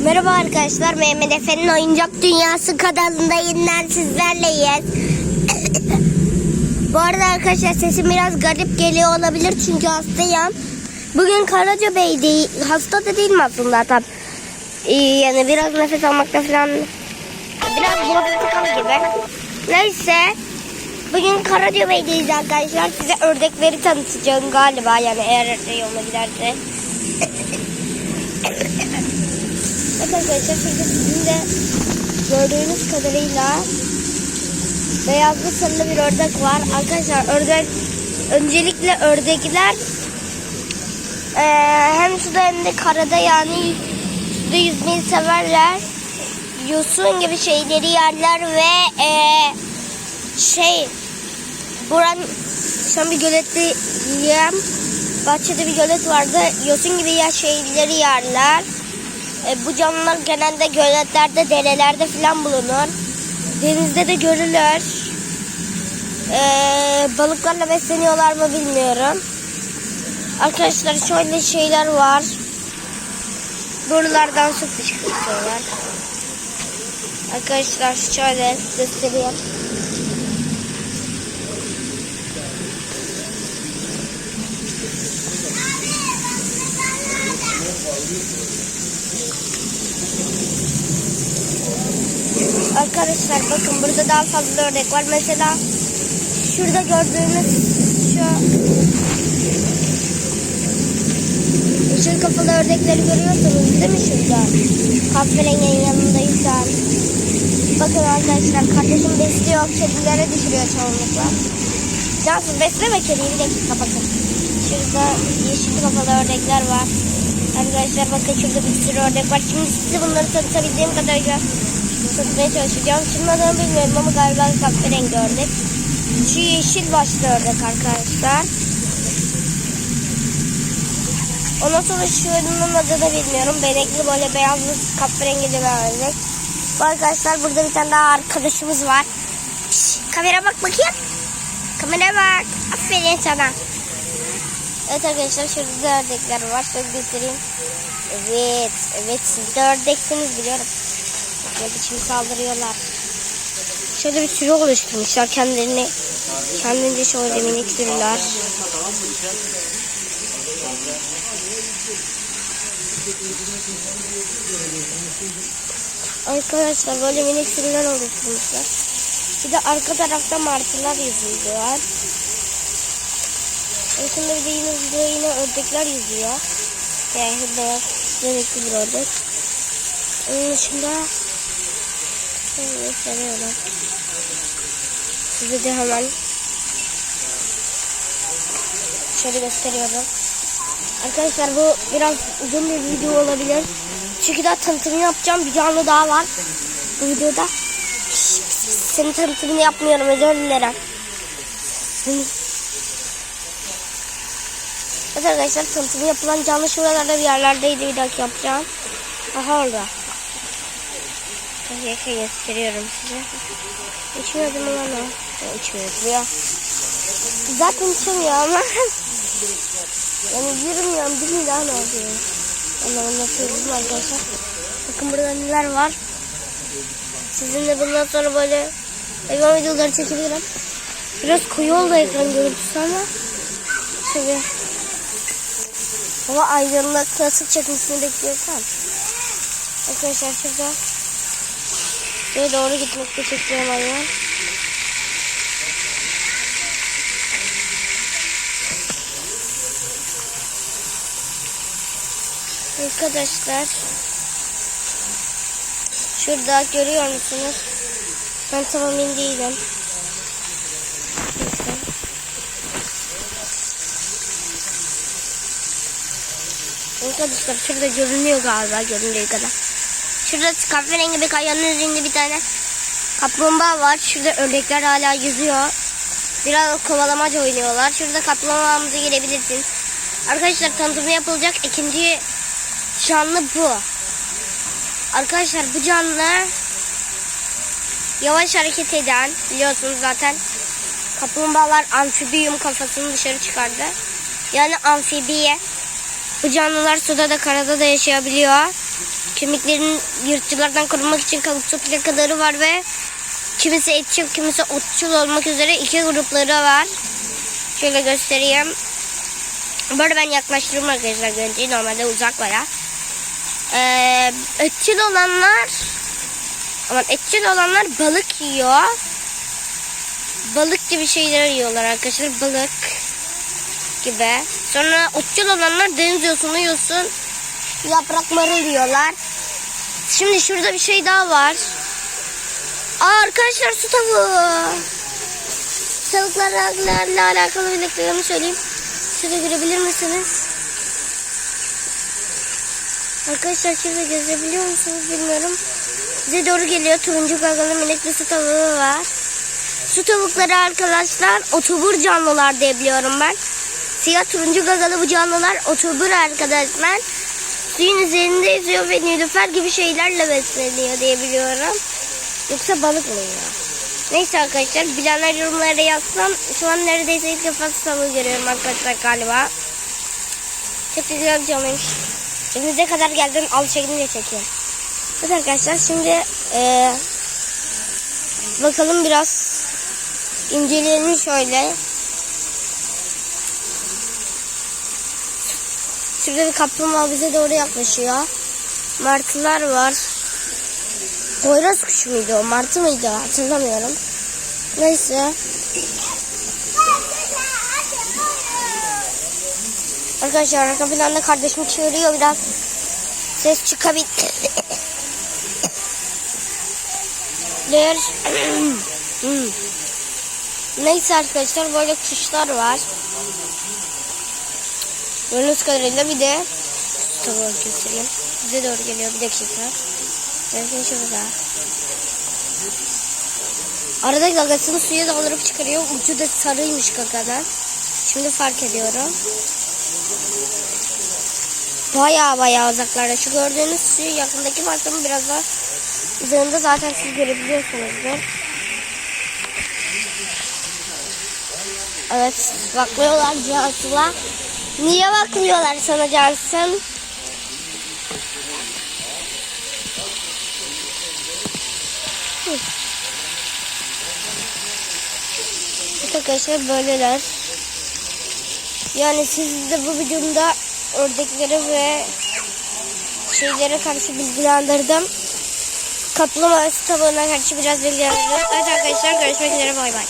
Merhaba arkadaşlar, Mehmet Efe'nin Oyuncak Dünyası kanalında yeniden sizlerleyiz. Bu arada arkadaşlar sesim biraz garip geliyor olabilir çünkü hastayım. Bugün Karacabey'de, hasta da değilim aslında tam. Yani biraz nefes almakta falan biraz boğazım tıkalı gibi. Neyse, bugün Karacabey'deyiz arkadaşlar. Size ördekleri tanıtacağım galiba, yani eğer yoluna giderse. Arkadaşlar şimdi sizin de gördüğünüz kadarıyla beyazlı sarılı bir ördek var. Arkadaşlar öncelikle ördekler hem suda hem de karada, yani suda yüzmeyi severler. Yosun gibi şeyleri yerler ve buranın şu an bir göletteyim. Bahçede bir gölet vardı. Yosun gibi şeyleri yerler. Bu canlılar genelde göletlerde, derelerde falan bulunur. Denizde de görülür. Balıklarla besleniyorlar mı bilmiyorum. Arkadaşlar şöyle şeyler var. Buralardan su fışkırtıyorlar. Arkadaşlar şöyle göstereyim. Arkadaşlar bakın, burada daha fazla ördek var. Mesela şurada gördüğünüz şu yeşil kafalı ördekleri görüyorsunuz değil mi şurada? Kahverenginin yanındaysa. Bakın arkadaşlar, kardeşim besliyor, kedilere düşürüyor çoğunlukla. Cansız besleme kediyi, bir dakika bakın. Şurada yeşil kafalı ördekler var. Arkadaşlar bakın, şurada bir sürü ördek var. Şimdi size bunları tanıtabildiğim kadarıyla tutmaya çalışacağım. Şunun adını bilmiyorum ama galiba kahverengi ördek. Şu yeşil başlı ördek arkadaşlar. Ondan sonra şunun adını bilmiyorum. Benekli böyle beyazlı kahverengi bir ördek. Arkadaşlar burada bir tane daha arkadaşımız var. Kamera bak bakayım. Kamera bak. Aferin sana. Evet arkadaşlar, şurada ördekler var. Şöyle göstereyim. Evet siz de ördeksiniz biliyorum. Ne biçim saldırıyorlar. Şöyle bir sürü oluşturmuşlar kendince şöyle minik sürüler. Arkadaşlar böyle minik sürüler oluşturmuşlar. Bir de arka tarafta martılar yüzüyorlar. Arkasında bir de yine ördekler yüzüyor. Yani beyaz renkli bir ördek. Onun dışında gösteriyorum. Size de hemen şöyle gösteriyorum. Arkadaşlar bu biraz uzun bir video olabilir. Çünkü daha tanıtımını yapacağım. Bir canlı daha var bu videoda. Senin tanıtımını yapmıyorum, özür dilerim. Evet arkadaşlar, tanıtımı yapılan canlı şuralarda bir yerlerdeydi, bir dakika yapacağım. Aha orada. Gösteriyorum size. İçmiyordum ama ne? İçmiyordum ya. Zaten içmiyor ama. Yani yürümüyorum, değil mi daha ne oluyor? Onları anlatıyorum arkadaşlar. Bakın burada neler var. Sizinle bundan sonra böyle hayvan videoları çekebilirim. Biraz koyu oldu ekran görüntüsü ama şöyle hava aydınlık nasıl çekmesini bekliyorsam. Arkadaşlar şurada şuraya doğru gitmekte çekiyorum hayvan. Arkadaşlar şurada görüyor musunuz? Ben tam emin değilim. Arkadaşlar şurada görünüyor galiba, göründüğü kadar. Şurada kahverengi bir kayanın üzerinde bir tane kaplumbağa var. Şurada ördekler hala yüzüyor. Biraz kovalamaca oynuyorlar. Şurada kaplumbağamıza girebilirsiniz. Arkadaşlar tanıtımı yapılacak ikinci canlı bu. Arkadaşlar bu canlı yavaş hareket eden, biliyorsunuz zaten kaplumbağalar amfibiyum kafasını dışarı çıkardı. Yani amfibiye. Bu canlılar suda da karada da yaşayabiliyor. Kemiklerin yırtıcılardan korunmak için kalıpçı plakaları var ve kimisi etçil, kimisi otçul olmak üzere iki grupları var. Şöyle göstereyim. Bu arada ben yaklaştırıyorum arkadaşlar görüntüyü. Normalde uzak baya. Etçil olanlar balık yiyor. Balık gibi şeyler yiyorlar arkadaşlar. Balık gibi. Sonra otçul olanlar deniz yosunu yiyorsun. Yaprak marul yiyorlar. Şimdi şurada bir şey daha var. Arkadaşlar su tavuğu. Tavuklarla alakalı bildiklerimi söyleyeyim. Şurada görebilir misiniz? Arkadaşlar şurada görebiliyor musunuz bilmiyorum. Bize doğru geliyor. Turuncu gagalı minik bir su tavuğu var. Su tavukları arkadaşlar otobur canlılar diye biliyorum ben. Siyah turuncu gagalı bu canlılar otobur arkadaşlar. Suyun üzerinde yüzüyor ve nilüfer gibi şeylerle besleniyor diye biliyorum. Yoksa balık mı yiyor? Neyse arkadaşlar bilenler yorumlara yazsın. Şu an neredeyse ilk defa su tavuğu görüyorum arkadaşlar galiba. Çok güzel bir canlıymış. Evimize kadar geldim, al şeklinde çekeyim. Evet arkadaşlar şimdi bakalım biraz inceleyelim şöyle. Şurada bir kaplumbağa bize doğru yaklaşıyor. Martılar var. Poyraz kuşu muydu o? Martı mıydı? Hatırlamıyorum. Neyse. Arkadaşlar arka planda kardeşim çığırıyor, biraz ses çıkabilir. Neyse arkadaşlar böyle kuşlar var. Gördüğünüz kadarıyla bir de tavuğu göstereyim. Bize doğru geliyor, bir dakika. Bakın şurada. Arada gagasını suya doldurup çıkarıyor. Ucu da sarıymış gagadan. Şimdi fark ediyorum. Baya uzaklarda. Şu gördüğünüz suyu yakındaki markamın biraz daha üzerinde zaten siz görebiliyorsunuzdur. Evet, bakmıyorlar Cansu'la. Niye bakmıyorlar sana Cansu? Arkadaşlar böyleler. Yani siz de bu videomda ördekleri ve şeylere karşı bilgilendirdim. Kaplumbağa tavuğuna karşı biraz bilgilendirdim. Evet arkadaşlar görüşmek üzere, bay bay.